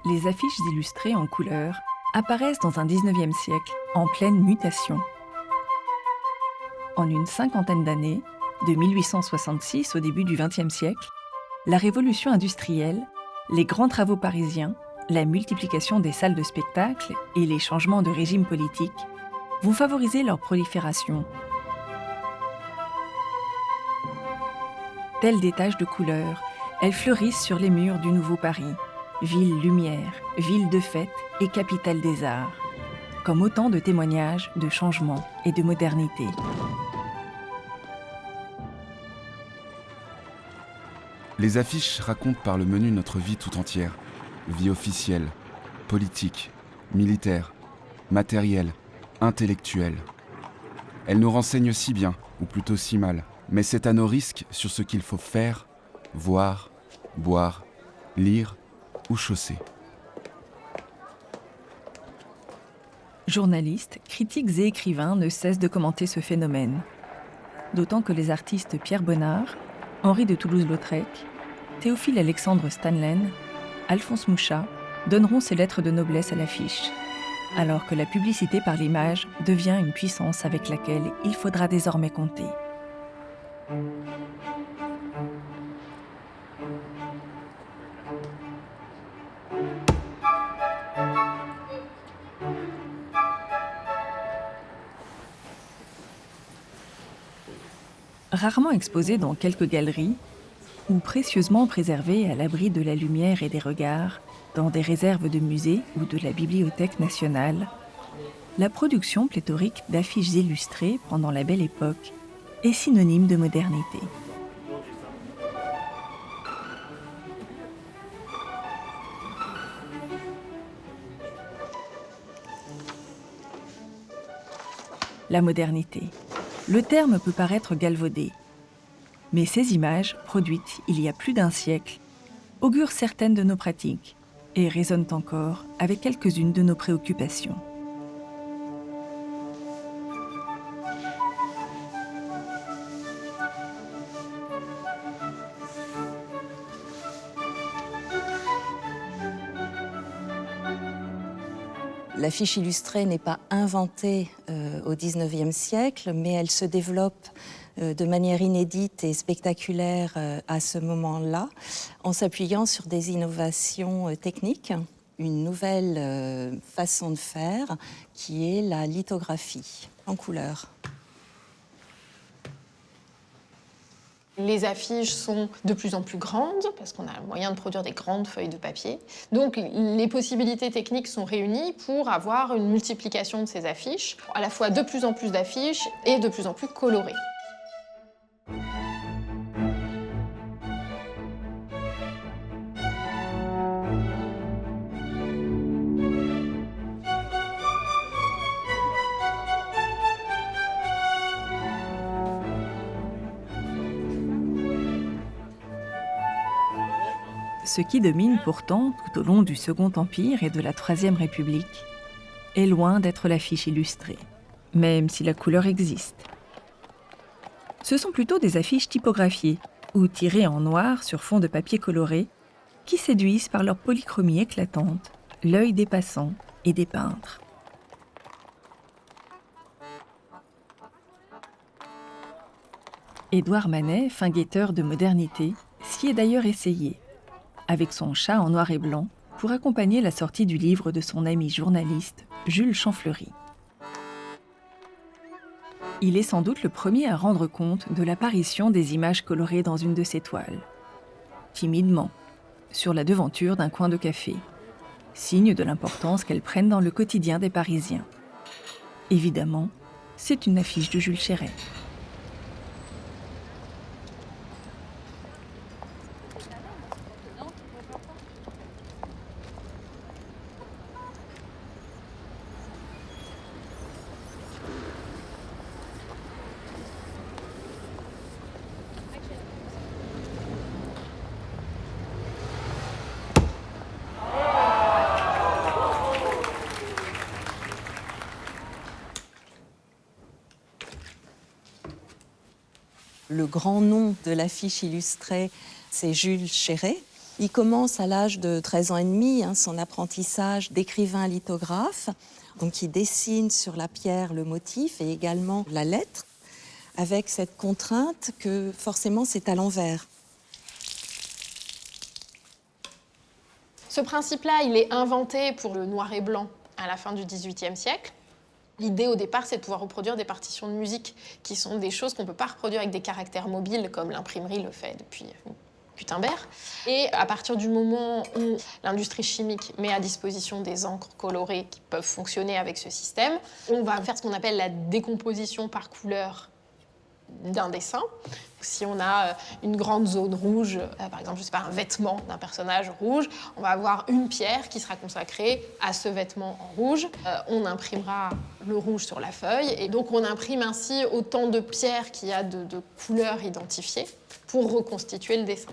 les affiches illustrées en couleur apparaissent dans un 19e siècle en pleine mutation. En une cinquantaine d'années, de 1866 au début du XXe siècle, la révolution industrielle, les grands travaux parisiens, la multiplication des salles de spectacle et les changements de régime politique vont favoriser leur prolifération. Telles des taches de couleur, elles fleurissent sur les murs du nouveau Paris, ville lumière, ville de fête et capitale des arts, comme autant de témoignages de changement et de modernité. Les affiches racontent par le menu notre vie tout entière. Vie officielle, politique, militaire, matérielle, intellectuelle. Elles nous renseignent si bien, ou plutôt si mal, mais c'est à nos risques sur ce qu'il faut faire, voir, boire, lire ou chausser. Journalistes, critiques et écrivains ne cessent de commenter ce phénomène. D'autant que les artistes Pierre Bonnard, Henri de Toulouse-Lautrec, Théophile Alexandre Stanlen, Alphonse Mouchat donneront ces lettres de noblesse à l'affiche, alors que la publicité par l'image devient une puissance avec laquelle il faudra désormais compter. Rarement exposées dans quelques galeries, ou précieusement préservées à l'abri de la lumière et des regards, dans des réserves de musées ou de la Bibliothèque nationale, la production pléthorique d'affiches illustrées pendant la Belle Époque est synonyme de modernité. La modernité. Le terme peut paraître galvaudé, mais ces images, produites il y a plus d'un siècle, augurent certaines de nos pratiques et résonnent encore avec quelques-unes de nos préoccupations. L'affiche illustrée n'est pas inventée au XIXe siècle, mais elle se développe de manière inédite et spectaculaire à ce moment-là, en s'appuyant sur des innovations techniques, une nouvelle façon de faire qui est la lithographie en couleur. Les affiches sont de plus en plus grandes parce qu'on a le moyen de produire des grandes feuilles de papier. Donc les possibilités techniques sont réunies pour avoir une multiplication de ces affiches, à la fois de plus en plus d'affiches et de plus en plus colorées. Ce qui domine pourtant tout au long du Second Empire et de la Troisième République est loin d'être l'affiche illustrée, même si la couleur existe. Ce sont plutôt des affiches typographiées ou tirées en noir sur fond de papier coloré qui séduisent par leur polychromie éclatante l'œil des passants et des peintres. Édouard Manet, fin guetteur de modernité, s'y est d'ailleurs essayé, avec son chat en noir et blanc, pour accompagner la sortie du livre de son ami journaliste Jules Champfleury. Il est sans doute le premier à rendre compte de l'apparition des images colorées dans une de ses toiles. Timidement, sur la devanture d'un coin de café, signe de l'importance qu'elles prennent dans le quotidien des Parisiens. Évidemment, c'est une affiche de Jules Chéret. Le grand nom de l'affiche illustrée, c'est Jules Chéret. Il commence à l'âge de 13 ans et demi son apprentissage d'écrivain lithographe. Donc il dessine sur la pierre le motif et également la lettre, avec cette contrainte que forcément c'est à l'envers. Ce principe-là, il est inventé pour le noir et blanc à la fin du XVIIIe siècle. L'idée au départ, c'est de pouvoir reproduire des partitions de musique qui sont des choses qu'on ne peut pas reproduire avec des caractères mobiles comme l'imprimerie le fait depuis Gutenberg. Et à partir du moment où l'industrie chimique met à disposition des encres colorées qui peuvent fonctionner avec ce système, on va faire ce qu'on appelle la décomposition par couleur d'un dessin. Si on a une grande zone rouge, par exemple, je sais pas, un vêtement d'un personnage rouge, on va avoir une pierre qui sera consacrée à ce vêtement en rouge. On imprimera le rouge sur la feuille et donc on imprime ainsi autant de pierres qu'il y a de couleurs identifiées pour reconstituer le dessin.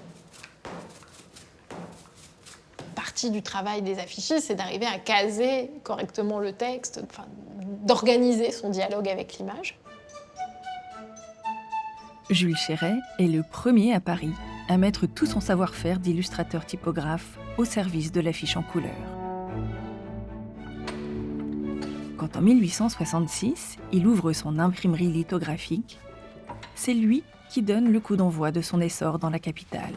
Partie du travail des affichistes, c'est d'arriver à caser correctement le texte, d'organiser son dialogue avec l'image. Jules Chéret est le premier à Paris à mettre tout son savoir-faire d'illustrateur typographe au service de l'affiche en couleur. Quand en 1866, il ouvre son imprimerie lithographique, c'est lui qui donne le coup d'envoi de son essor dans la capitale.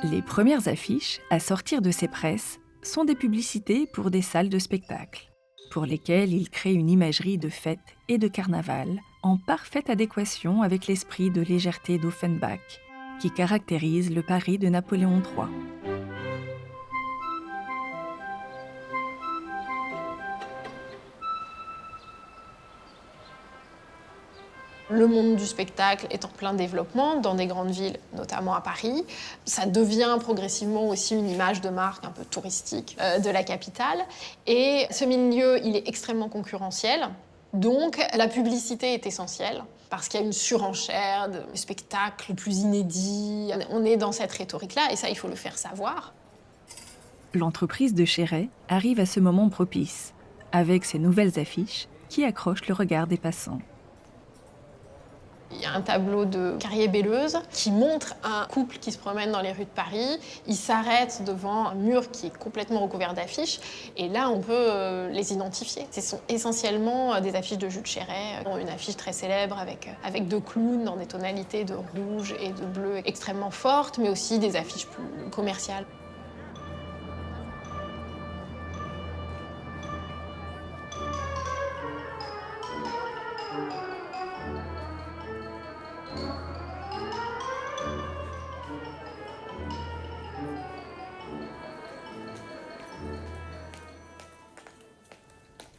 Les premières affiches à sortir de ses presses sont des publicités pour des salles de spectacle, pour lesquelles il crée une imagerie de fête et de carnaval en parfaite adéquation avec l'esprit de légèreté d'Offenbach, qui caractérise le Paris de Napoléon III. Le monde du spectacle est en plein développement dans des grandes villes, notamment à Paris. Ça devient progressivement aussi une image de marque un peu touristique de la capitale. Et ce milieu, il est extrêmement concurrentiel. Donc la publicité est essentielle parce qu'il y a une surenchère de spectacles plus inédits. On est dans cette rhétorique-là et ça, il faut le faire savoir. L'entreprise de Chéret arrive à ce moment propice, avec ses nouvelles affiches qui accrochent le regard des passants. Il y a un tableau de Carrier-Belleuse qui montre un couple qui se promène dans les rues de Paris. Ils s'arrêtent devant un mur qui est complètement recouvert d'affiches. Et là, on peut les identifier. Ce sont essentiellement des affiches de Jules Chéret. Une affiche très célèbre avec deux clowns dans des tonalités de rouge et de bleu extrêmement fortes, mais aussi des affiches plus commerciales.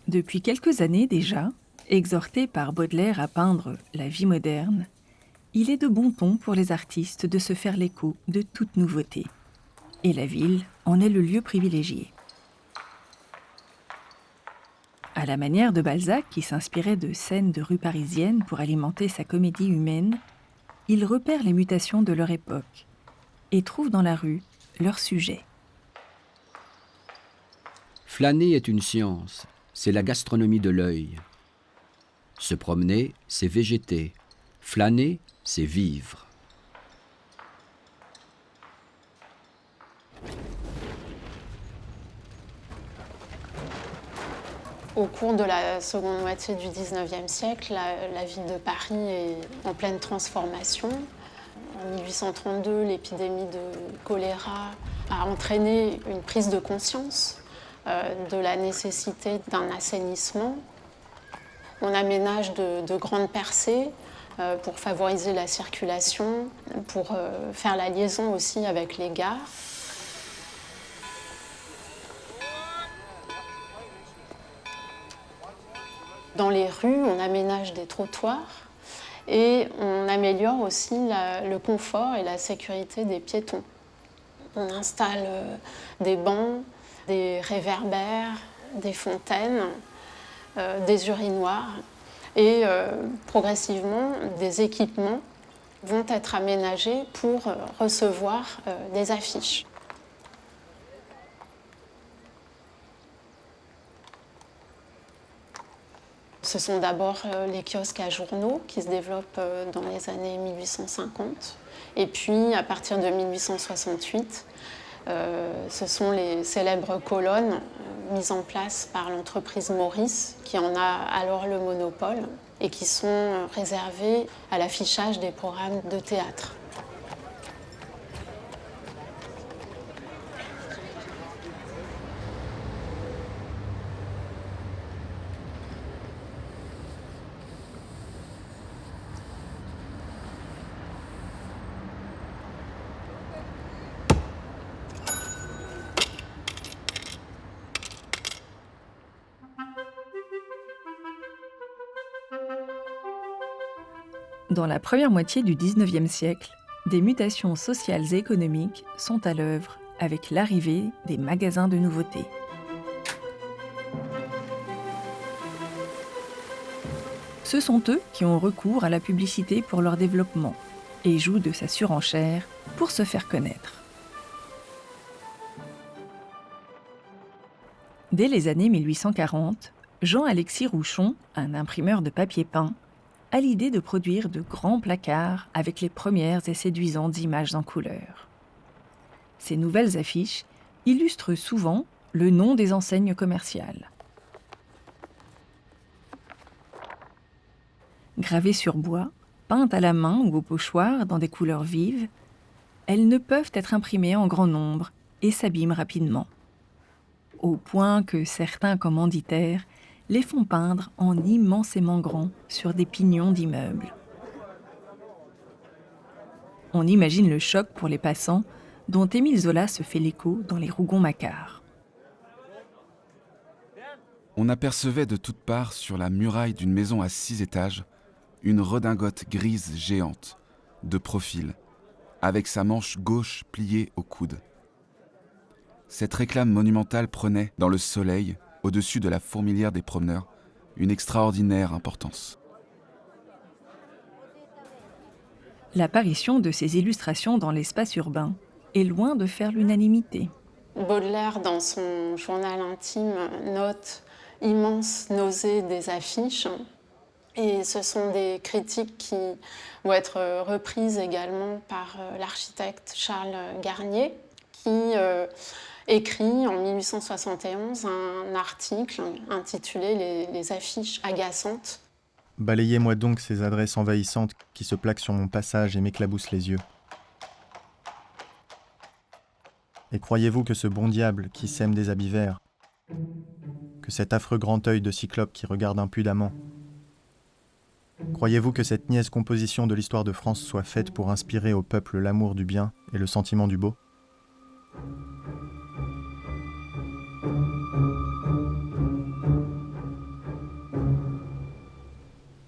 Depuis quelques années déjà, exhorté par Baudelaire à peindre la vie moderne, il est de bon ton pour les artistes de se faire l'écho de toute nouveauté. Et la ville en est le lieu privilégié. À la manière de Balzac, qui s'inspirait de scènes de rue parisienne pour alimenter sa comédie humaine, il repère les mutations de leur époque et trouve dans la rue leur sujet. Flâner est une science. C'est la gastronomie de l'œil. Se promener, c'est végéter. Flâner, c'est vivre. Au cours de la seconde moitié du XIXe siècle, la ville de Paris est en pleine transformation. En 1832, l'épidémie de choléra a entraîné une prise de conscience de la nécessité d'un assainissement. On aménage de grandes percées pour favoriser la circulation, pour faire la liaison aussi avec les gares. Dans les rues, on aménage des trottoirs et on améliore aussi le confort et la sécurité des piétons. On installe des bancs, des réverbères, des fontaines, des urinoirs et progressivement des équipements vont être aménagés pour recevoir des affiches. Ce sont d'abord les kiosques à journaux qui se développent dans les années 1850. Et puis, à partir de 1868, ce sont les célèbres colonnes mises en place par l'entreprise Maurice, qui en a alors le monopole, et qui sont réservées à l'affichage des programmes de théâtre. Dans la première moitié du XIXe siècle, des mutations sociales et économiques sont à l'œuvre avec l'arrivée des magasins de nouveautés. Ce sont eux qui ont recours à la publicité pour leur développement et jouent de sa surenchère pour se faire connaître. Dès les années 1840, Jean-Alexis Rouchon, un imprimeur de papier peint, a l'idée de produire de grands placards avec les premières et séduisantes images en couleur. Ces nouvelles affiches illustrent souvent le nom des enseignes commerciales. Gravées sur bois, peintes à la main ou au pochoir dans des couleurs vives, elles ne peuvent être imprimées en grand nombre et s'abîment rapidement, au point que certains commanditaires les font peindre en immensément grands sur des pignons d'immeubles. On imagine le choc pour les passants dont Émile Zola se fait l'écho dans Les Rougon-Macquart. On apercevait de toutes parts sur la muraille d'une maison à 6 étages une redingote grise géante, de profil, avec sa manche gauche pliée au coude. Cette réclame monumentale prenait, dans le soleil, au-dessus de la fourmilière des promeneurs, une extraordinaire importance. L'apparition de ces illustrations dans l'espace urbain est loin de faire l'unanimité. Baudelaire, dans son journal intime, note « immense nausée des affiches ». Et ce sont des critiques qui vont être reprises également par l'architecte Charles Garnier, qui écrit en 1871 un article intitulé « Les affiches agaçantes ». Balayez-moi donc ces adresses envahissantes qui se plaquent sur mon passage et m'éclaboussent les yeux. Et croyez-vous que ce bon diable qui sème des habits verts, que cet affreux grand œil de cyclope qui regarde impudemment, croyez-vous que cette niaise composition de l'histoire de France soit faite pour inspirer au peuple l'amour du bien et le sentiment du beau ?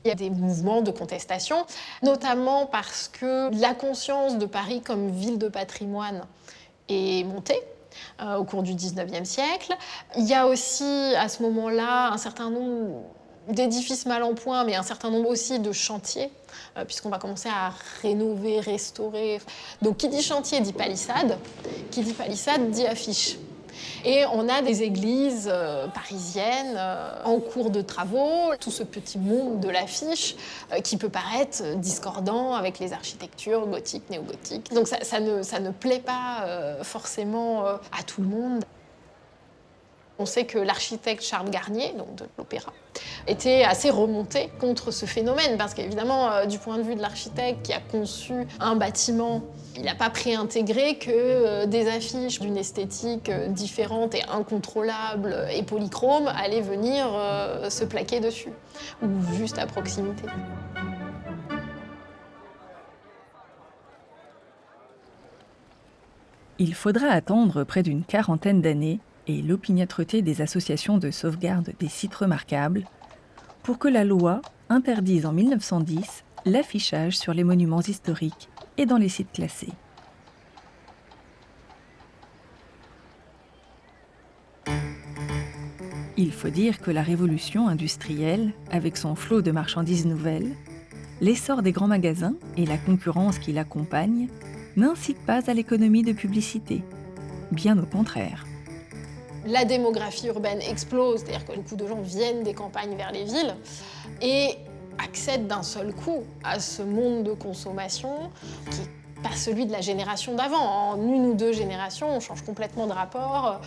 Il y a des mouvements de contestation, notamment parce que la conscience de Paris comme ville de patrimoine est montée au cours du XIXe siècle. Il y a aussi, à ce moment-là, un certain nombre d'édifices mal en point, mais un certain nombre aussi de chantiers, puisqu'on va commencer à rénover, restaurer. Donc, qui dit chantier dit palissade, qui dit palissade dit affiche. Et on a des églises parisiennes en cours de travaux, tout ce petit monde de l'affiche qui peut paraître discordant avec les architectures gothiques, néo-gothiques. Donc ça ne plaît pas forcément à tout le monde. On sait que l'architecte Charles Garnier, donc de l'Opéra, était assez remonté contre ce phénomène, parce qu'évidemment, du point de vue de l'architecte qui a conçu un bâtiment, il n'a pas préintégré que des affiches d'une esthétique différente et incontrôlable et polychrome allaient venir se plaquer dessus, ou juste à proximité. Il faudra attendre près d'une quarantaine d'années et l'opiniâtreté des associations de sauvegarde des sites remarquables pour que la loi interdise en 1910 l'affichage sur les monuments historiques et dans les sites classés. Il faut dire que la révolution industrielle, avec son flot de marchandises nouvelles, l'essor des grands magasins et la concurrence qui l'accompagne, n'incitent pas à l'économie de publicité, bien au contraire. La démographie urbaine explose, c'est-à-dire que beaucoup de gens viennent des campagnes vers les villes et accèdent d'un seul coup à ce monde de consommation qui n'est pas celui de la génération d'avant. En une ou deux générations, on change complètement de rapport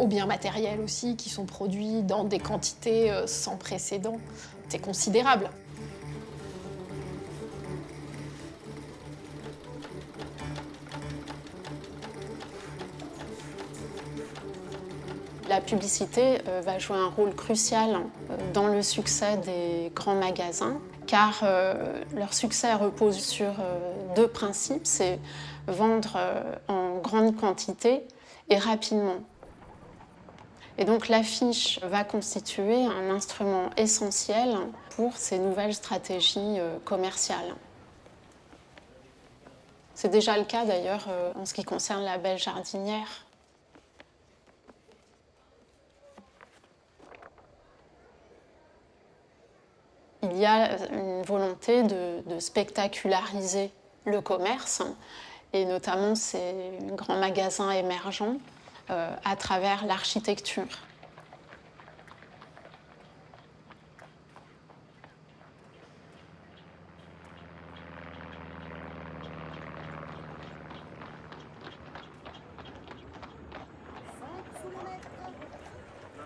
aux biens matériels aussi qui sont produits dans des quantités sans précédent. C'est considérable. La publicité va jouer un rôle crucial dans le succès des grands magasins, car leur succès repose sur deux principes, c'est vendre en grande quantité et rapidement. Et donc l'affiche va constituer un instrument essentiel pour ces nouvelles stratégies commerciales. C'est déjà le cas d'ailleurs en ce qui concerne la Belle Jardinière. Il y a une volonté de spectaculariser le commerce, et notamment ces grands magasins émergents, à travers l'architecture.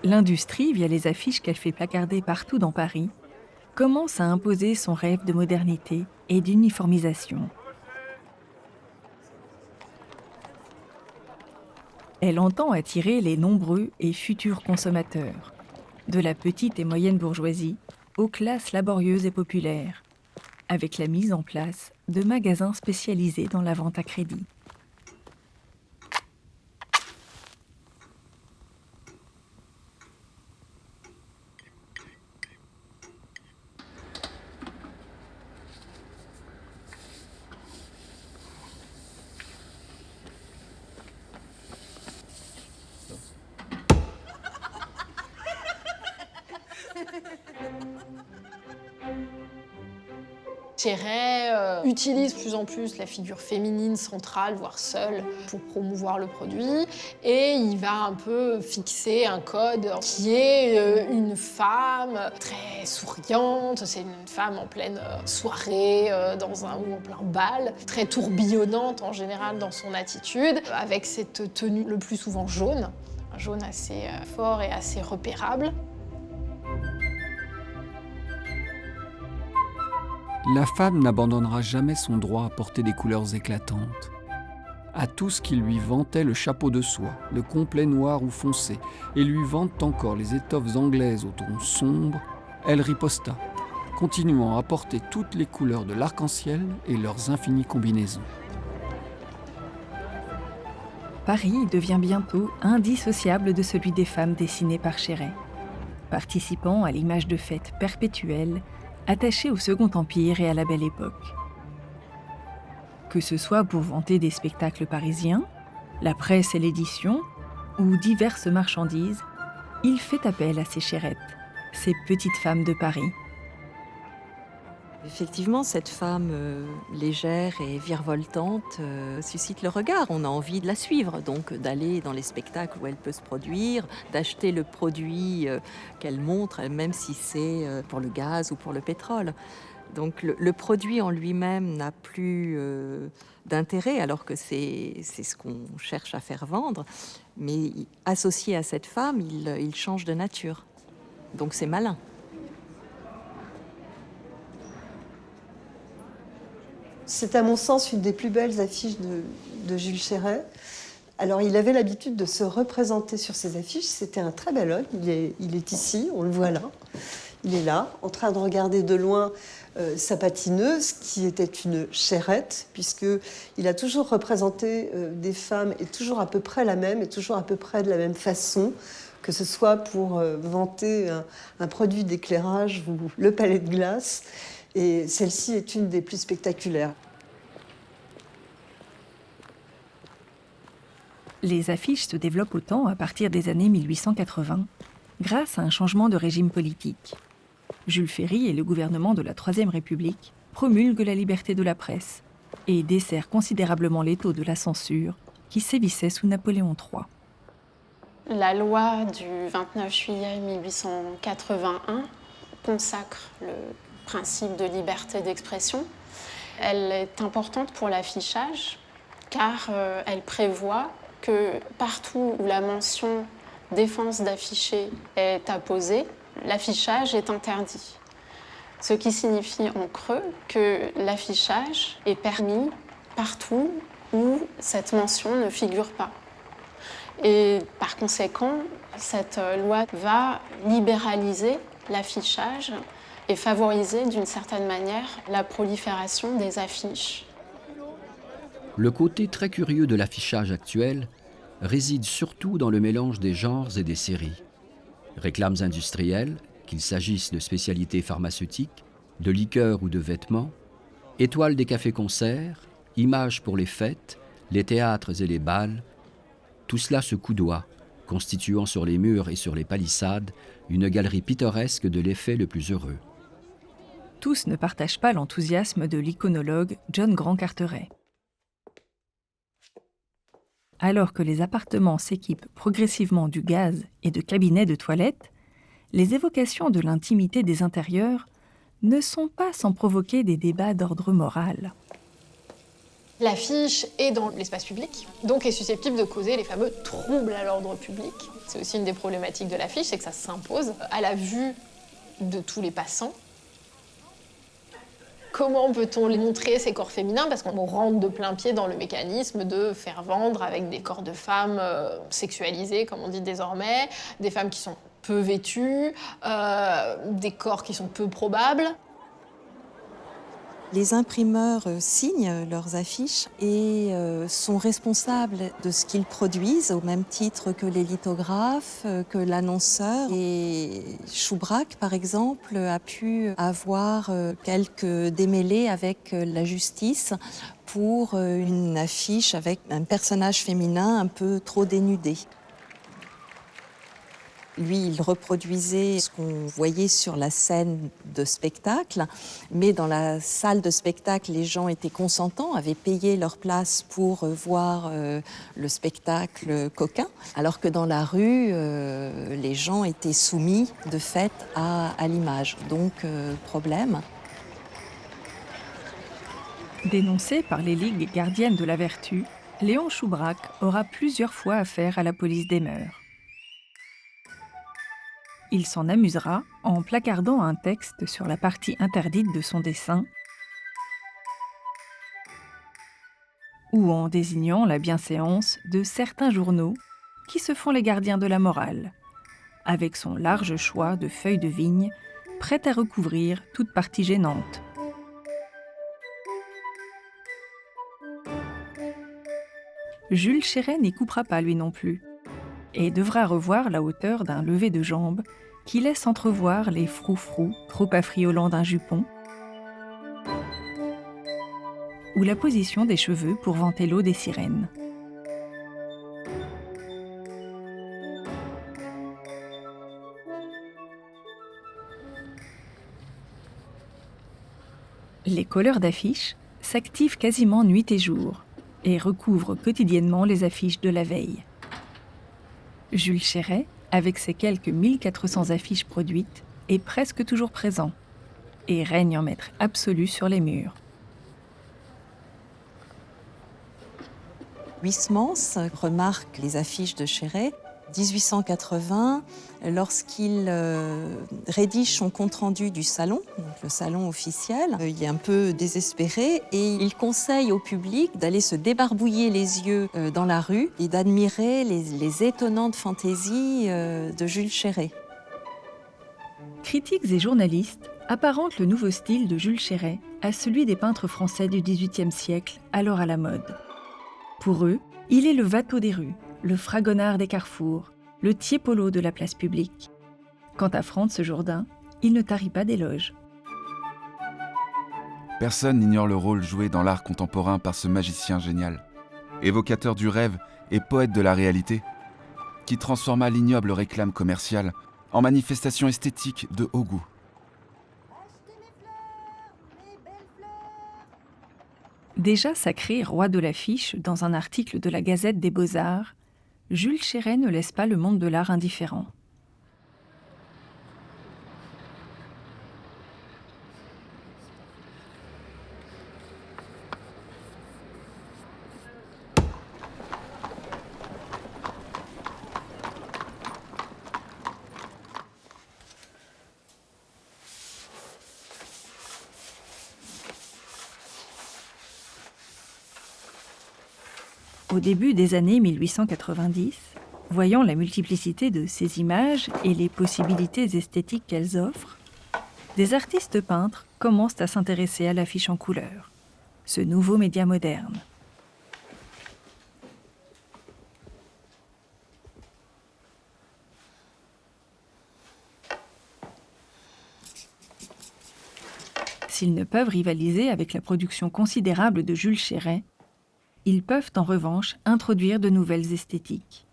L'industrie, via les affiches qu'elle fait placarder partout dans Paris, commence à imposer son rêve de modernité et d'uniformisation. Elle entend attirer les nombreux et futurs consommateurs, de la petite et moyenne bourgeoisie aux classes laborieuses et populaires, avec la mise en place de magasins spécialisés dans la vente à crédit. Thierry utilise de plus en plus la figure féminine centrale, voire seule, pour promouvoir le produit. Et il va un peu fixer un code qui est une femme très souriante. C'est une femme en pleine soirée, ou en plein bal, très tourbillonnante en général dans son attitude, avec cette tenue le plus souvent jaune, un jaune assez fort et assez repérable. La femme n'abandonnera jamais son droit à porter des couleurs éclatantes. À tous qui lui vantaient le chapeau de soie, le complet noir ou foncé, et lui vantent encore les étoffes anglaises au ton sombre, elle riposta, continuant à porter toutes les couleurs de l'arc-en-ciel et leurs infinies combinaisons. Paris devient bientôt indissociable de celui des femmes dessinées par Chéret, participant à l'image de fête perpétuelle attachée au Second Empire et à la Belle Époque. Que ce soit pour vanter des spectacles parisiens, la presse et l'édition, ou diverses marchandises, il fait appel à ces chérettes, ces petites femmes de Paris. Effectivement, cette femme légère et virevoltante suscite le regard. On a envie de la suivre, donc d'aller dans les spectacles où elle peut se produire, d'acheter le produit qu'elle montre, même si c'est pour le gaz ou pour le pétrole. Donc le produit en lui-même n'a plus d'intérêt, alors que c'est ce qu'on cherche à faire vendre. Mais associé à cette femme, il change de nature. Donc c'est malin. C'est à mon sens une des plus belles affiches de Jules Chéret. Alors il avait l'habitude de se représenter sur ses affiches, c'était un très bel homme, il est ici, on le voit là. Il est là, en train de regarder de loin sa patineuse, qui était une chérette, puisqu'il a toujours représenté des femmes, et toujours à peu près la même, et toujours à peu près de la même façon, que ce soit pour vanter un produit d'éclairage ou le palais de glace. Et celle-ci est une des plus spectaculaires. Les affiches se développent autant à partir des années 1880, grâce à un changement de régime politique. Jules Ferry et le gouvernement de la Troisième République promulguent la liberté de la presse et desserrent considérablement l'étau de la censure qui sévissait sous Napoléon III. La loi du 29 juillet 1881 consacre le principe de liberté d'expression. Elle est importante pour l'affichage car elle prévoit que partout où la mention « défense d'afficher » est apposée, l'affichage est interdit. Ce qui signifie en creux que l'affichage est permis partout où cette mention ne figure pas. Et par conséquent, cette loi va libéraliser l'affichage et favoriser d'une certaine manière la prolifération des affiches. Le côté très curieux de l'affichage actuel réside surtout dans le mélange des genres et des séries. Réclames industrielles, qu'il s'agisse de spécialités pharmaceutiques, de liqueurs ou de vêtements, étoiles des cafés-concerts, images pour les fêtes, les théâtres et les bals, tout cela se coudoie, constituant sur les murs et sur les palissades une galerie pittoresque de l'effet le plus heureux. Tous ne partagent pas l'enthousiasme de l'iconologue John Grant Carteret. Alors que les appartements s'équipent progressivement du gaz et de cabinets de toilette, les évocations de l'intimité des intérieurs ne sont pas sans provoquer des débats d'ordre moral. L'affiche est dans l'espace public, donc est susceptible de causer les fameux troubles à l'ordre public. C'est aussi une des problématiques de l'affiche, c'est que ça s'impose à la vue de tous les passants. Comment peut-on montrer ces corps féminins? Parce qu'on rentre de plein pied dans le mécanisme de faire vendre avec des corps de femmes sexualisés, comme on dit désormais, des femmes qui sont peu vêtues, des corps qui sont peu probables. Les imprimeurs signent leurs affiches et sont responsables de ce qu'ils produisent, au même titre que les lithographes, que l'annonceur. Et Schoubrac, par exemple, a pu avoir quelques démêlés avec la justice pour une affiche avec un personnage féminin un peu trop dénudé. Lui, il reproduisait ce qu'on voyait sur la scène de spectacle, mais dans la salle de spectacle, les gens étaient consentants, avaient payé leur place pour voir le spectacle coquin, alors que dans la rue, les gens étaient soumis de fait à l'image. Donc, problème. Dénoncé par les ligues gardiennes de la vertu, Léon Schoubrac aura plusieurs fois affaire à la police des mœurs. Il s'en amusera en placardant un texte sur la partie interdite de son dessin ou en désignant la bienséance de certains journaux qui se font les gardiens de la morale, avec son large choix de feuilles de vigne prêtes à recouvrir toute partie gênante. Jules Chéret n'y coupera pas lui non plus, et devra revoir la hauteur d'un lever de jambe qui laisse entrevoir les froufrous trop affriolants d'un jupon, ou la position des cheveux pour vanter l'eau des sirènes. Les colleurs d'affiches s'activent quasiment nuit et jour et recouvrent quotidiennement les affiches de la veille. Jules Chéret, avec ses quelques 1400 affiches produites, est presque toujours présent et règne en maître absolu sur les murs. Huysmans remarque les affiches de Chéret. 1880, lorsqu'il rédige son compte-rendu du salon, donc le salon officiel, il est un peu désespéré et il conseille au public d'aller se débarbouiller les yeux dans la rue et d'admirer les étonnantes fantaisies de Jules Chéret. Critiques et journalistes apparentent le nouveau style de Jules Chéret à celui des peintres français du XVIIIe siècle, alors à la mode. Pour eux, il est le Watteau des rues, le Fragonard des carrefours, le Tiepolo de la place publique. Quant à Frantz Jourdain, il ne tarit pas d'éloges. Personne n'ignore le rôle joué dans l'art contemporain par ce magicien génial, évocateur du rêve et poète de la réalité, qui transforma l'ignoble réclame commerciale en manifestation esthétique de haut goût. Déjà sacré roi de l'affiche dans un article de la Gazette des Beaux-Arts, Jules Chéret ne laisse pas le monde de l'art indifférent. Au début des années 1890, voyant la multiplicité de ces images et les possibilités esthétiques qu'elles offrent, des artistes peintres commencent à s'intéresser à l'affiche en couleur, ce nouveau média moderne. S'ils ne peuvent rivaliser avec la production considérable de Jules Chéret, ils peuvent en revanche introduire de nouvelles esthétiques.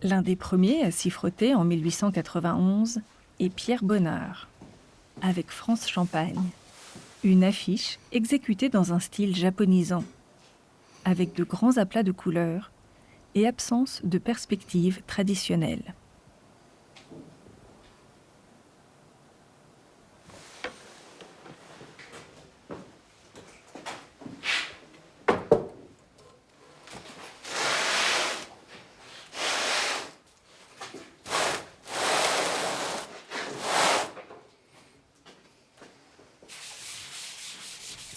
L'un des premiers à s'y frotter en 1891 est Pierre Bonnard, avec France Champagne, une affiche exécutée dans un style japonisant, avec de grands aplats de couleurs et absence de perspective traditionnelle.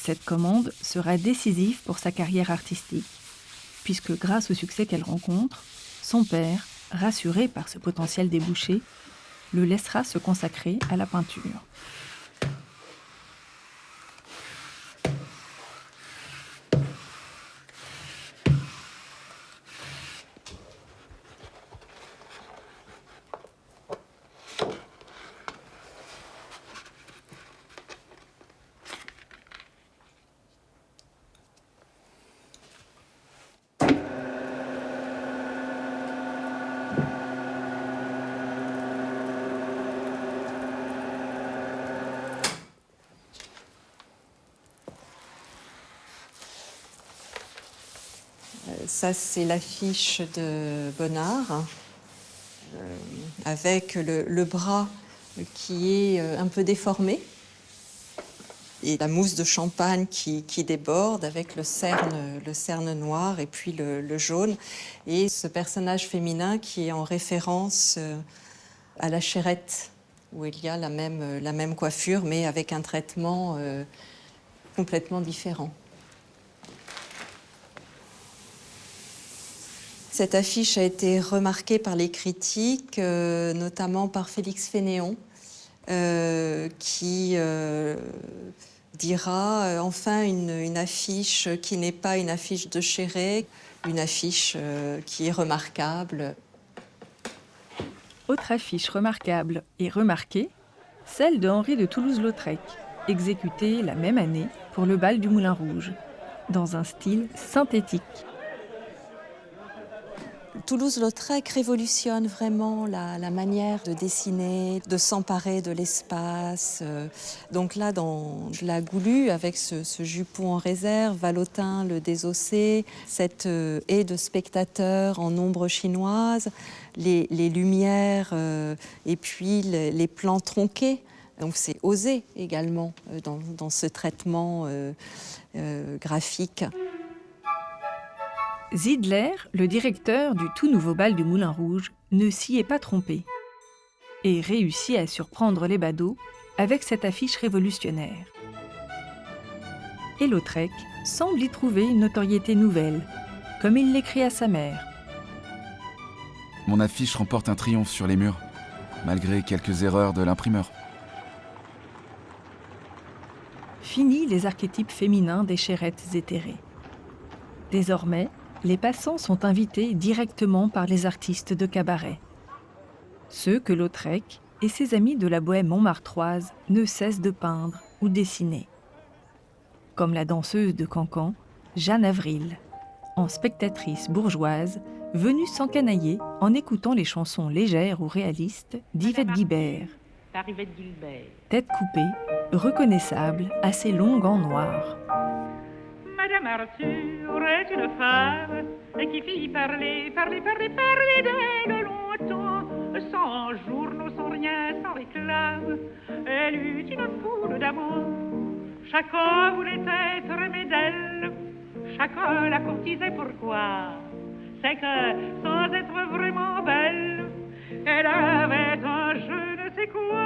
Cette commande sera décisive pour sa carrière artistique, puisque grâce au succès qu'elle rencontre, son père, rassuré par ce potentiel débouché, le laissera se consacrer à la peinture. Ça, c'est l'affiche de Bonnard, avec le bras qui est un peu déformé et la mousse de champagne qui déborde avec le cerne noir et puis le jaune. Et ce personnage féminin qui est en référence à la Chérette, où il y a la même coiffure, mais avec un traitement complètement différent. Cette affiche a été remarquée par les critiques, notamment par Félix Fénéon, qui dira enfin une affiche qui n'est pas une affiche de Chéret, une affiche qui est remarquable. Autre affiche remarquable et remarquée, celle de Henri de Toulouse-Lautrec, exécutée la même année pour le bal du Moulin Rouge, dans un style synthétique. Toulouse-Lautrec révolutionne vraiment la manière de dessiner, de s'emparer de l'espace. Donc là, dans la Goulue, avec ce jupon en réserve, Valotin le désossé, cette haie de spectateurs en ombre chinoise, les lumières et puis les plans tronqués. Donc c'est osé également dans ce traitement graphique. Zidler, le directeur du tout nouveau bal du Moulin Rouge, ne s'y est pas trompé et réussit à surprendre les badauds avec cette affiche révolutionnaire. Et Lautrec semble y trouver une notoriété nouvelle, comme il l'écrit à sa mère. Mon affiche remporte un triomphe sur les murs, malgré quelques erreurs de l'imprimeur. Fini les archétypes féminins des Chérettes éthérées. Désormais, les passants sont invités directement par les artistes de cabaret. Ceux que Lautrec et ses amis de la bohème montmartroise ne cessent de peindre ou dessiner. Comme la danseuse de Cancan, Jeanne Avril, en spectatrice bourgeoise, venue s'encanailler en écoutant les chansons légères ou réalistes d'Yvette Guibert. Tête coupée, reconnaissable à ses longues en noir. Madame Arthur est une femme qui fit parler d'elle longtemps, sans journaux, sans rien, sans réclame. Elle eut une foule d'amants, chacun voulait être aimé d'elle, chacun la courtisait. Pourquoi? C'est que, sans être vraiment belle, elle avait un je ne sais quoi.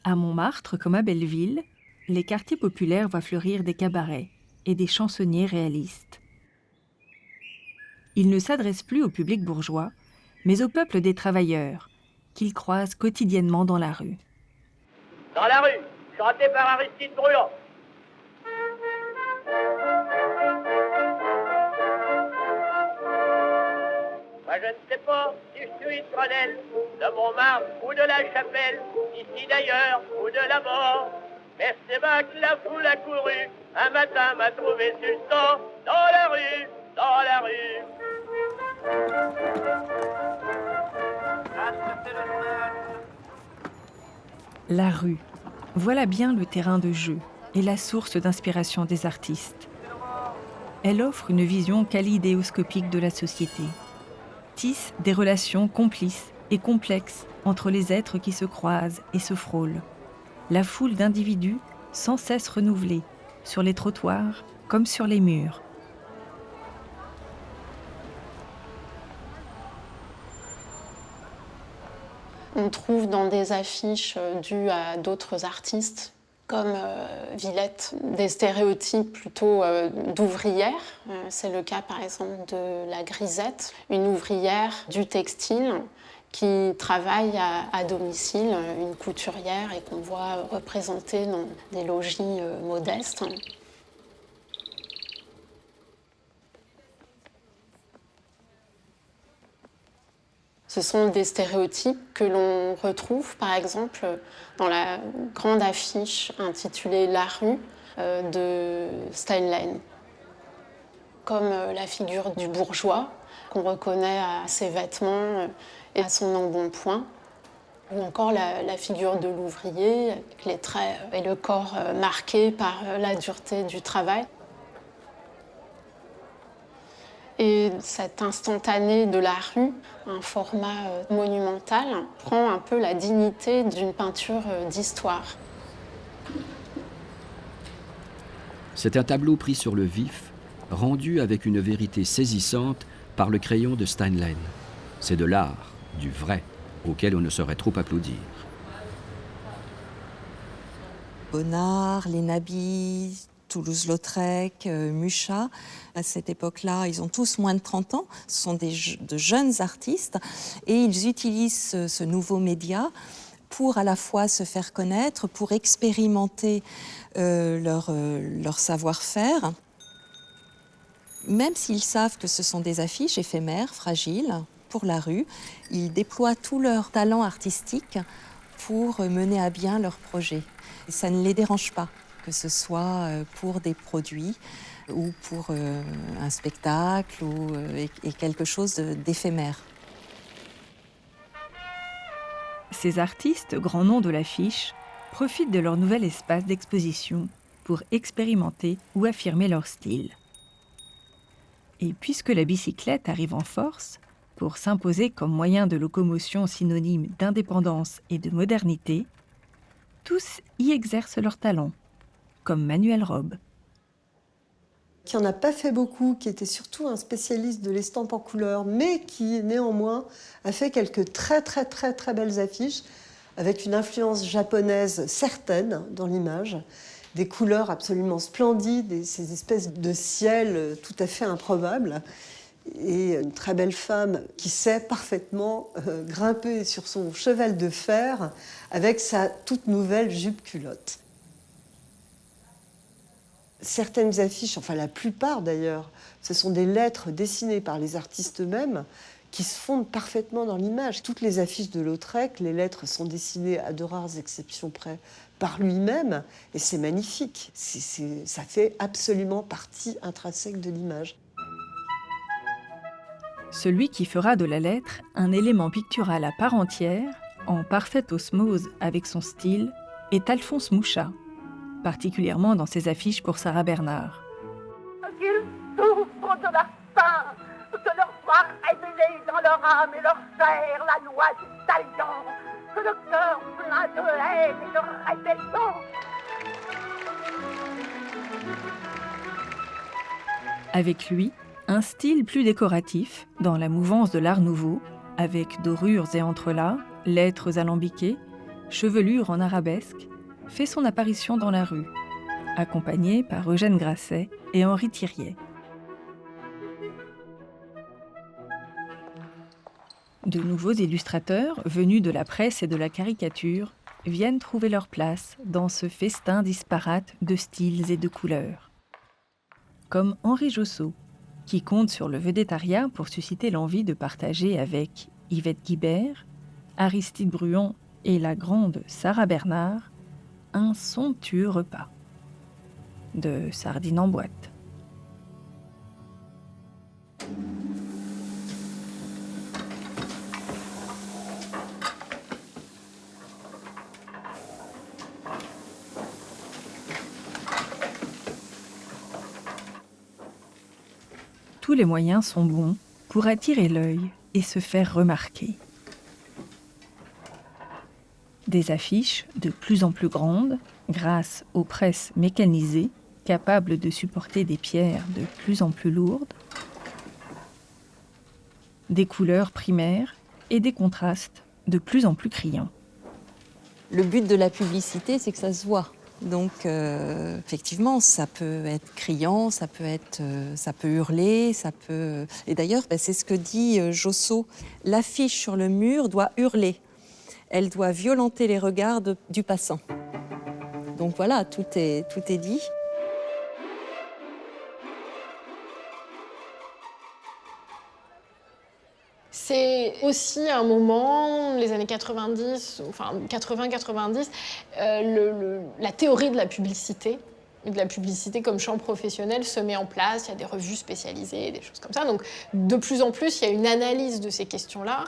À Montmartre, comme à Belleville, les quartiers populaires voient fleurir des cabarets et des chansonniers réalistes. Ils ne s'adressent plus au public bourgeois, mais au peuple des travailleurs, qu'ils croisent quotidiennement dans la rue. Dans la rue, chanté par Aristide Bruand. Moi je ne sais pas si je suis une grenelle de Montmartre ou de la Chapelle, ici d'ailleurs ou de la mort. Mais c'est là que la foule a couru, un matin m'a trouvé sultan, dans la rue, dans la rue. La rue, voilà bien le terrain de jeu et la source d'inspiration des artistes. Elle offre une vision kaléidoscopique de la société, tisse des relations complices et complexes entre les êtres qui se croisent et se frôlent. La foule d'individus sans cesse renouvelée, sur les trottoirs comme sur les murs. On trouve dans des affiches dues à d'autres artistes, comme Villette, des stéréotypes plutôt d'ouvrières. C'est le cas par exemple de la Grisette, une ouvrière du textile qui travaille à domicile, une couturière, et qu'on voit représentée dans des logis modestes. Ce sont des stéréotypes que l'on retrouve, par exemple, dans la grande affiche intitulée « La rue » de Steinlein. Comme la figure du bourgeois, qu'on reconnaît à ses vêtements et à son embonpoint, ou encore la figure de l'ouvrier, avec les traits et le corps marqués par la dureté du travail. Et cet instantané de la rue, un format monumental, prend un peu la dignité d'une peinture d'histoire. C'est un tableau pris sur le vif, rendu avec une vérité saisissante par le crayon de Steinlein. C'est de l'art, du vrai, auquel on ne saurait trop applaudir. Bonnard, Lénabi, Toulouse-Lautrec, Mucha. À cette époque-là, ils ont tous moins de 30 ans. Ce sont de jeunes artistes et ils utilisent ce nouveau média pour à la fois se faire connaître, pour expérimenter leur savoir-faire. Même s'ils savent que ce sont des affiches éphémères, fragiles, pour la rue, ils déploient tout leur talent artistique pour mener à bien leur projet. Et ça ne les dérange pas, que ce soit pour des produits ou pour un spectacle et quelque chose d'éphémère. Ces artistes, grands noms de l'affiche, profitent de leur nouvel espace d'exposition pour expérimenter ou affirmer leur style. Et puisque la bicyclette arrive en force, pour s'imposer comme moyen de locomotion synonyme d'indépendance et de modernité, tous y exercent leur talent, comme Manuel Robe. Qui n'en a pas fait beaucoup, qui était surtout un spécialiste de l'estampe en couleur, mais qui néanmoins a fait quelques très belles affiches avec une influence japonaise certaine dans l'image, des couleurs absolument splendides, ces espèces de ciel tout à fait improbables, et une très belle femme qui sait parfaitement grimper sur son cheval de fer avec sa toute nouvelle jupe culotte. Certaines affiches, enfin la plupart d'ailleurs, ce sont des lettres dessinées par les artistes eux-mêmes qui se fondent parfaitement dans l'image. Toutes les affiches de Lautrec, les lettres sont dessinées à de rares exceptions près par lui-même, et c'est magnifique. Ça fait absolument partie intrinsèque de l'image. Celui qui fera de la lettre un élément pictural à part entière, en parfaite osmose avec son style, est Alphonse Mouchat, particulièrement dans ses affiches pour Sarah Bernhardt. Qu'ils souffrent de la faim, que leur soit révélée dans leur âme et leur chair la loi du talion, que le cœur plein de haine et de rébellion. Avec lui, un style plus décoratif, dans la mouvance de l'Art nouveau, avec dorures et entrelacs, lettres alambiquées, chevelure en arabesque, fait son apparition dans la rue, accompagné par Eugène Grasset et Henri Thiriet. De nouveaux illustrateurs, venus de la presse et de la caricature, viennent trouver leur place dans ce festin disparate de styles et de couleurs. Comme Henri Josso, qui compte sur le végétariat pour susciter l'envie de partager avec Yvette Guibert, Aristide Bruant et la grande Sarah Bernhardt un somptueux repas de sardines en boîte. Tous les moyens sont bons pour attirer l'œil et se faire remarquer. Des affiches de plus en plus grandes, grâce aux presses mécanisées, capables de supporter des pierres de plus en plus lourdes, des couleurs primaires et des contrastes de plus en plus criants. Le but de la publicité, c'est que ça se voit. Donc, effectivement, ça peut être criant, ça peut hurler, ça peut... Et d'ailleurs, c'est ce que dit Josso. L'affiche sur le mur doit hurler. Elle doit violenter les regards du passant. Donc voilà, tout est dit. C'est aussi un moment, les années 90, enfin 80-90, la théorie de la publicité comme champ professionnel se met en place. Il y a des revues spécialisées, des choses comme ça. Donc de plus en plus, il y a une analyse de ces questions-là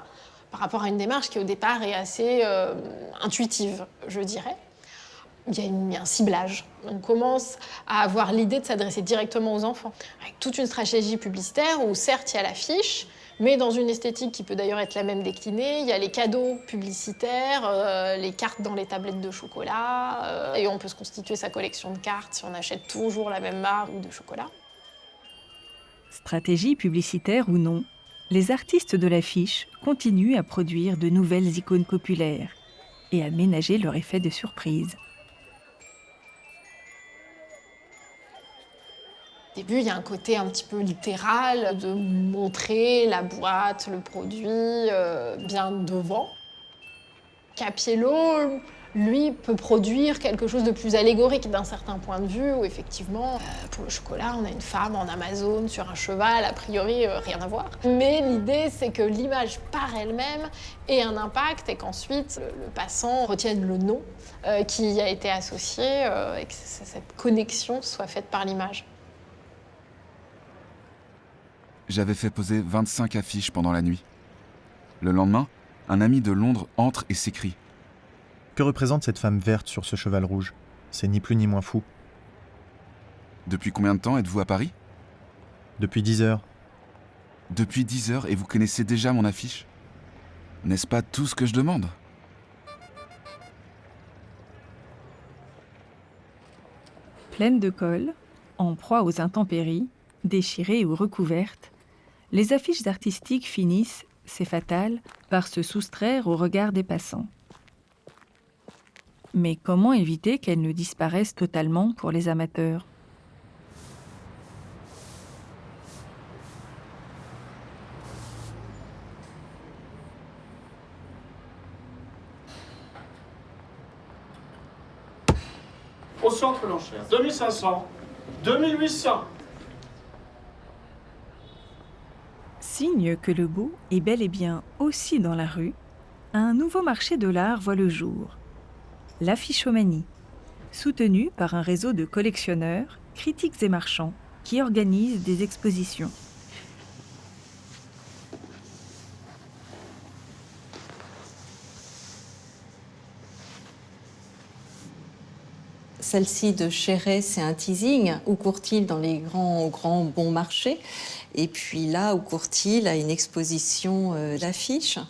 par rapport à une démarche qui au départ est assez intuitive, je dirais. Il y a un ciblage. On commence à avoir l'idée de s'adresser directement aux enfants, avec toute une stratégie publicitaire où certes il y a l'affiche, mais dans une esthétique qui peut d'ailleurs être la même déclinée. Il y a les cadeaux publicitaires, les cartes dans les tablettes de chocolat, et on peut se constituer sa collection de cartes si on achète toujours la même marque de chocolat. Stratégie publicitaire ou non, les artistes de l'affiche continuent à produire de nouvelles icônes populaires et à ménager leur effet de surprise. Au début, il y a un côté un petit peu littéral de montrer la boîte, le produit bien devant. Capiello, lui, peut produire quelque chose de plus allégorique d'un certain point de vue, où effectivement, pour le chocolat, on a une femme en Amazon sur un cheval, a priori, rien à voir. Mais l'idée, c'est que l'image par elle-même ait un impact et qu'ensuite, le passant retienne le nom qui a été associé et que cette connexion soit faite par l'image. J'avais fait poser 25 affiches pendant la nuit. Le lendemain, un ami de Londres entre et s'écrie. Que représente cette femme verte sur ce cheval rouge ? C'est ni plus ni moins fou. Depuis combien de temps êtes-vous à Paris ? Depuis 10 heures. Depuis 10 heures et vous connaissez déjà mon affiche ? N'est-ce pas tout ce que je demande ? Pleine de colle, en proie aux intempéries, déchirées ou recouvertes, les affiches artistiques finissent, c'est fatal, par se soustraire au regard des passants. Mais comment éviter qu'elles ne disparaissent totalement pour les amateurs ? Au centre l'enchère, 2500, 2800. Si signe que le beau est bel et bien aussi dans la rue, un nouveau marché de l'art voit le jour. L'affichomanie, soutenue par un réseau de collectionneurs, critiques et marchands qui organisent des expositions. Celle-ci de Chéret, c'est un teasing. Où court-il dans les grands bons marchés? Et puis là, où court-il à une exposition d'affiches.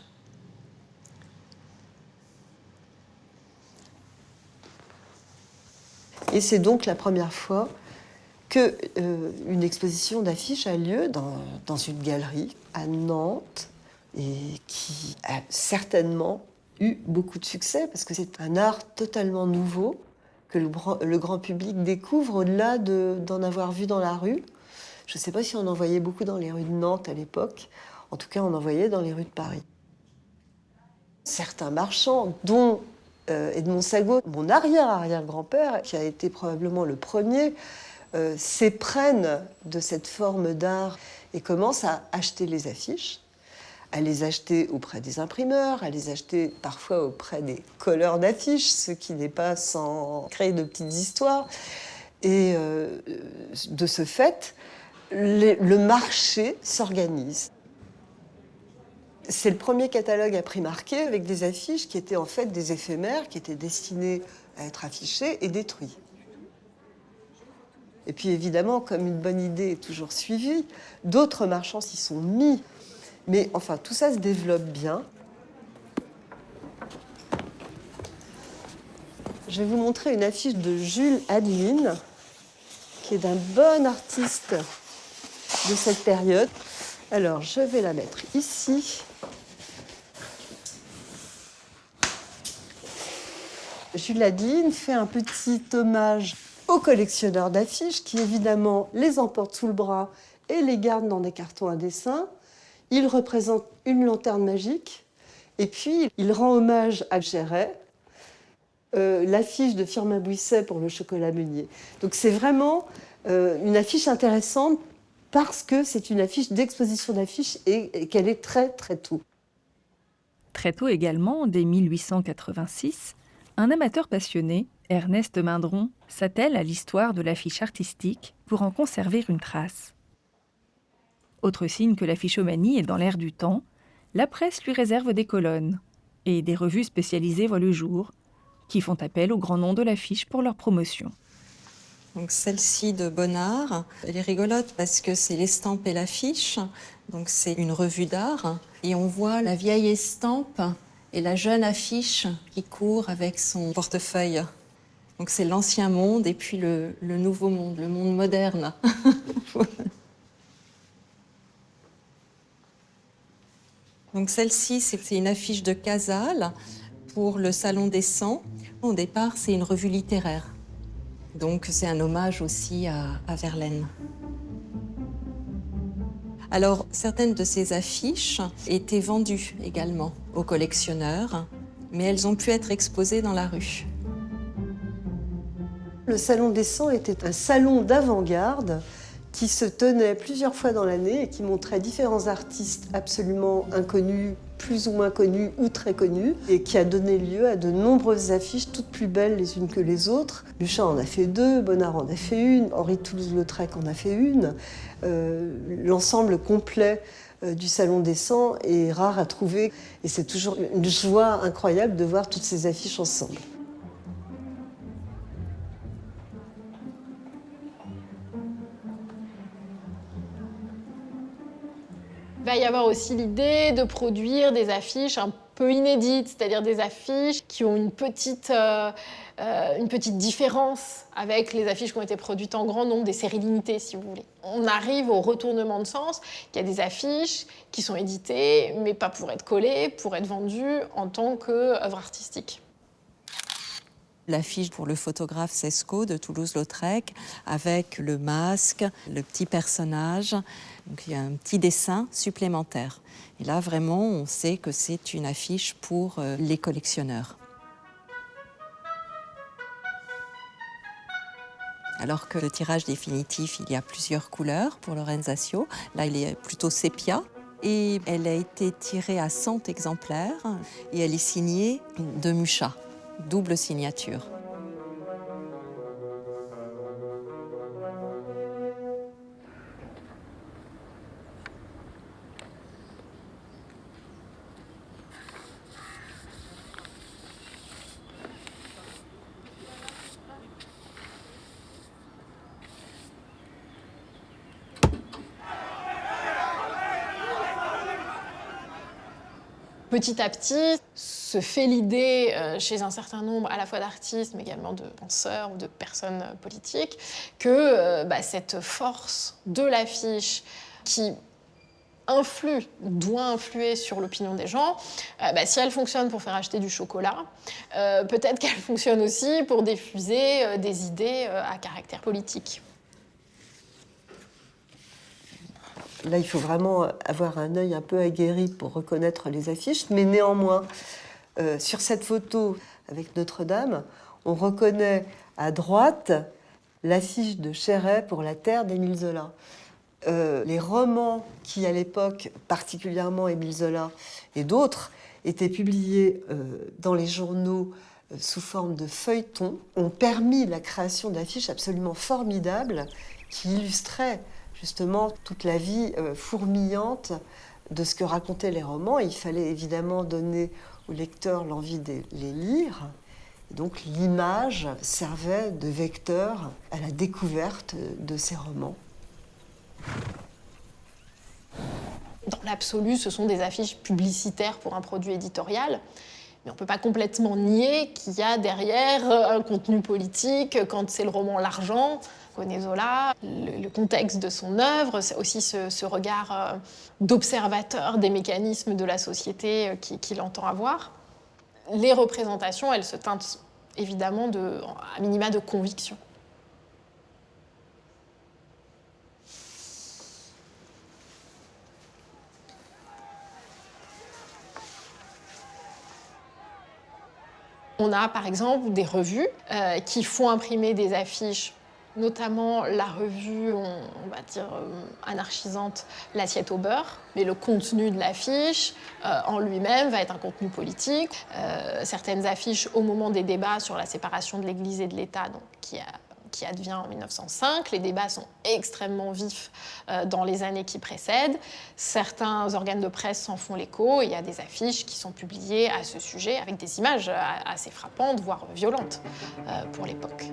Et c'est donc la première fois qu'une exposition d'affiches a lieu dans une galerie à Nantes et qui a certainement eu beaucoup de succès parce que c'est un art totalement nouveau que le grand public découvre au-delà d'en avoir vu dans la rue. Je ne sais pas si on en voyait beaucoup dans les rues de Nantes à l'époque. En tout cas, on en voyait dans les rues de Paris. Certains marchands, dont Edmond Sagot, mon arrière-arrière-grand-père, qui a été probablement le premier, s'éprennent de cette forme d'art et commencent à acheter les affiches, à les acheter auprès des imprimeurs, à les acheter parfois auprès des colleurs d'affiches, ce qui n'est pas sans créer de petites histoires. Et de ce fait, le marché s'organise. C'est le premier catalogue à prix marqué avec des affiches qui étaient en fait des éphémères, qui étaient destinées à être affichées et détruites. Et puis évidemment, comme une bonne idée est toujours suivie, d'autres marchands s'y sont mis. Mais enfin, tout ça se développe bien. Je vais vous montrer une affiche de Jules Adeline, qui est d'un bon artiste de cette période. Alors, je vais la mettre ici. Jules Adeline fait un petit hommage aux collectionneurs d'affiches qui, évidemment, les emportent sous le bras et les gardent dans des cartons à dessin. Il représente une lanterne magique et puis il rend hommage à Chéret, l'affiche de Firmin Buisset pour le chocolat Meunier. Donc c'est vraiment une affiche intéressante parce que c'est une affiche d'exposition d'affiches et qu'elle est très très tôt. Très tôt également, dès 1886, un amateur passionné, Ernest Mindron, s'attelle à l'histoire de l'affiche artistique pour en conserver une trace. Autre signe que l'affichomanie est dans l'air du temps, la presse lui réserve des colonnes et des revues spécialisées voient le jour, qui font appel aux grands noms de l'affiche pour leur promotion. Donc celle-ci de Bonnard, elle est rigolote parce que c'est l'estampe et l'affiche, donc c'est une revue d'art, et on voit la vieille estampe et la jeune affiche qui court avec son portefeuille. Donc c'est l'ancien monde et puis le nouveau monde, le monde moderne. Donc celle-ci, c'est une affiche de Casals pour le Salon des 100. Au départ, c'est une revue littéraire. Donc c'est un hommage aussi à Verlaine. Alors, certaines de ces affiches étaient vendues également aux collectionneurs, mais elles ont pu être exposées dans la rue. Le Salon des 100 était un salon d'avant-garde qui se tenait plusieurs fois dans l'année et qui montrait différents artistes absolument inconnus, plus ou moins connus ou très connus, et qui a donné lieu à de nombreuses affiches, toutes plus belles les unes que les autres. Buchat en a fait 2, Bonnard en a fait une, Henri Toulouse-Lautrec en a fait une. L'ensemble complet du Salon des 100 est rare à trouver, et c'est toujours une joie incroyable de voir toutes ces affiches ensemble. Il va y avoir aussi l'idée de produire des affiches un peu inédites, c'est-à-dire des affiches qui ont une petite différence avec les affiches qui ont été produites en grand nombre, des séries limitées, si vous voulez. On arrive au retournement de sens, qu'il y a des affiches qui sont éditées, mais pas pour être collées, pour être vendues en tant qu'œuvre artistique. L'affiche pour le photographe Sesco de Toulouse-Lautrec, avec le masque, le petit personnage. Donc il y a un petit dessin supplémentaire. Et là, vraiment, on sait que c'est une affiche pour les collectionneurs. Alors que le tirage définitif, il y a plusieurs couleurs pour Lorenzasio. Là, il est plutôt sépia. Et elle a été tirée à 100 exemplaires et elle est signée de Mucha, double signature. Petit à petit, se fait l'idée chez un certain nombre à la fois d'artistes, mais également de penseurs ou de personnes politiques, que cette force de l'affiche qui doit influer sur l'opinion des gens, si elle fonctionne pour faire acheter du chocolat, peut-être qu'elle fonctionne aussi pour diffuser des idées à caractère politique. Là, il faut vraiment avoir un œil un peu aguerri pour reconnaître les affiches, mais néanmoins, sur cette photo avec Notre-Dame, on reconnaît à droite l'affiche de Chéret pour La Terre d'Émile Zola. Les romans qui, à l'époque, particulièrement Émile Zola et d'autres, étaient publiés dans les journaux sous forme de feuilletons, ont permis la création d'affiches absolument formidables qui illustraient justement toute la vie fourmillante de ce que racontaient les romans. Il fallait évidemment donner aux lecteurs l'envie de les lire. Et donc l'image servait de vecteur à la découverte de ces romans. Dans l'absolu, ce sont des affiches publicitaires pour un produit éditorial. Mais on ne peut pas complètement nier qu'il y a derrière un contenu politique quand c'est le roman L'Argent. On connaît Zola, le contexte de son œuvre, c'est aussi ce regard d'observateur des mécanismes de la société qu'il entend avoir. Les représentations, elles se teintent évidemment à minima de conviction. On a par exemple des revues qui font imprimer des affiches, notamment la revue, on va dire, anarchisante L'Assiette au beurre. Mais le contenu de l'affiche en lui-même va être un contenu politique. Certaines affiches au moment des débats sur la séparation de l'Église et de l'État, donc, qui advient en 1905. Les débats sont extrêmement vifs dans les années qui précèdent. Certains organes de presse s'en font l'écho. Il y a des affiches qui sont publiées à ce sujet avec des images assez frappantes, voire violentes pour l'époque.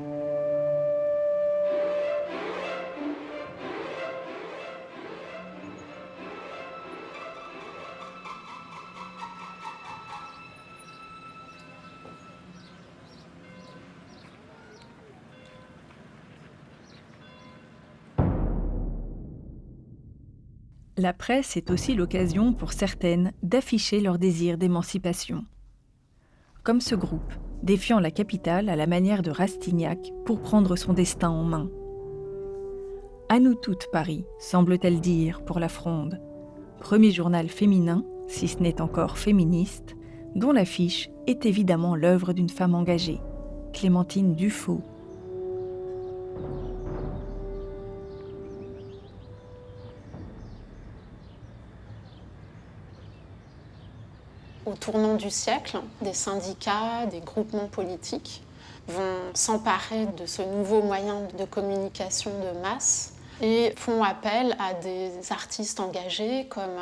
La presse est aussi l'occasion pour certaines d'afficher leur désir d'émancipation. Comme ce groupe, défiant la capitale à la manière de Rastignac pour prendre son destin en main. À nous toutes, Paris, semble-t-elle dire pour la Fronde, premier journal féminin, si ce n'est encore féministe, dont l'affiche est évidemment l'œuvre d'une femme engagée, Clémentine Dufaux. Au tournant du siècle, des syndicats, des groupements politiques vont s'emparer de ce nouveau moyen de communication de masse et font appel à des artistes engagés comme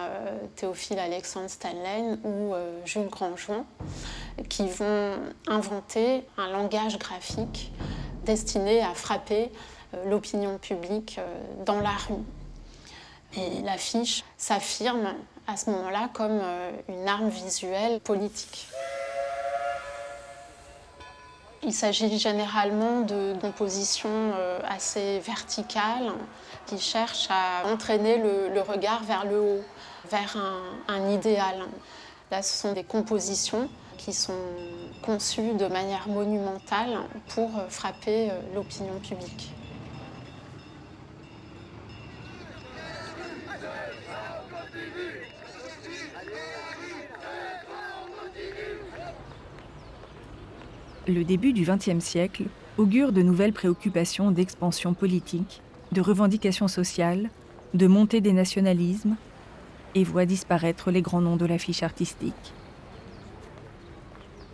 Théophile Alexandre Steinlen ou Jules Grandjean, qui vont inventer un langage graphique destiné à frapper l'opinion publique dans la rue. Et l'affiche s'affirme à ce moment-là comme une arme visuelle politique. Il s'agit généralement de compositions assez verticales qui cherchent à entraîner le regard vers le haut, vers un idéal. Là, ce sont des compositions qui sont conçues de manière monumentale pour frapper l'opinion publique. Le début du XXe siècle augure de nouvelles préoccupations d'expansion politique, de revendications sociales, de montée des nationalismes, et voit disparaître les grands noms de l'affiche artistique.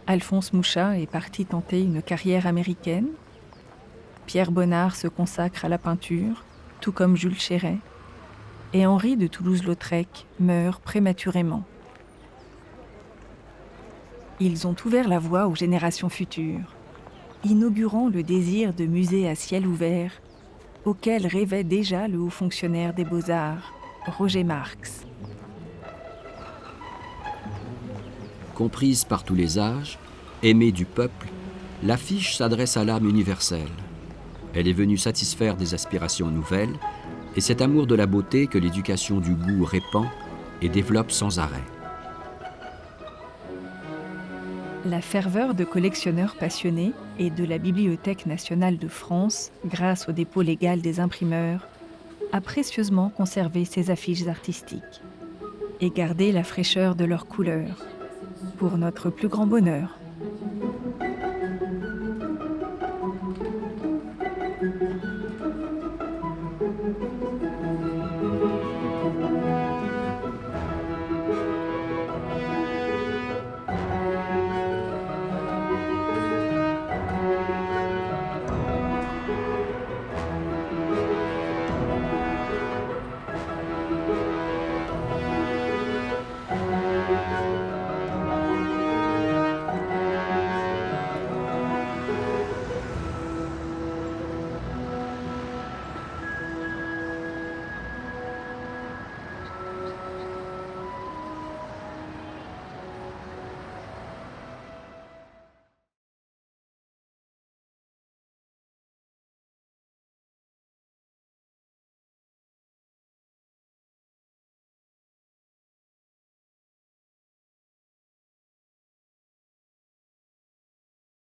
Alphonse Mouchat est parti tenter une carrière américaine. Pierre Bonnard se consacre à la peinture, tout comme Jules Chéret. Et Henri de Toulouse-Lautrec meurt prématurément. Ils ont ouvert la voie aux générations futures, inaugurant le désir de musées à ciel ouvert, auquel rêvait déjà le haut fonctionnaire des Beaux-Arts, Roger Marx. Comprise par tous les âges, aimée du peuple, l'affiche s'adresse à l'âme universelle. Elle est venue satisfaire des aspirations nouvelles, et cet amour de la beauté que l'éducation du goût répand et développe sans arrêt. La ferveur de collectionneurs passionnés et de la Bibliothèque nationale de France, grâce au dépôt légal des imprimeurs, a précieusement conservé ces affiches artistiques et gardé la fraîcheur de leurs couleurs, pour notre plus grand bonheur.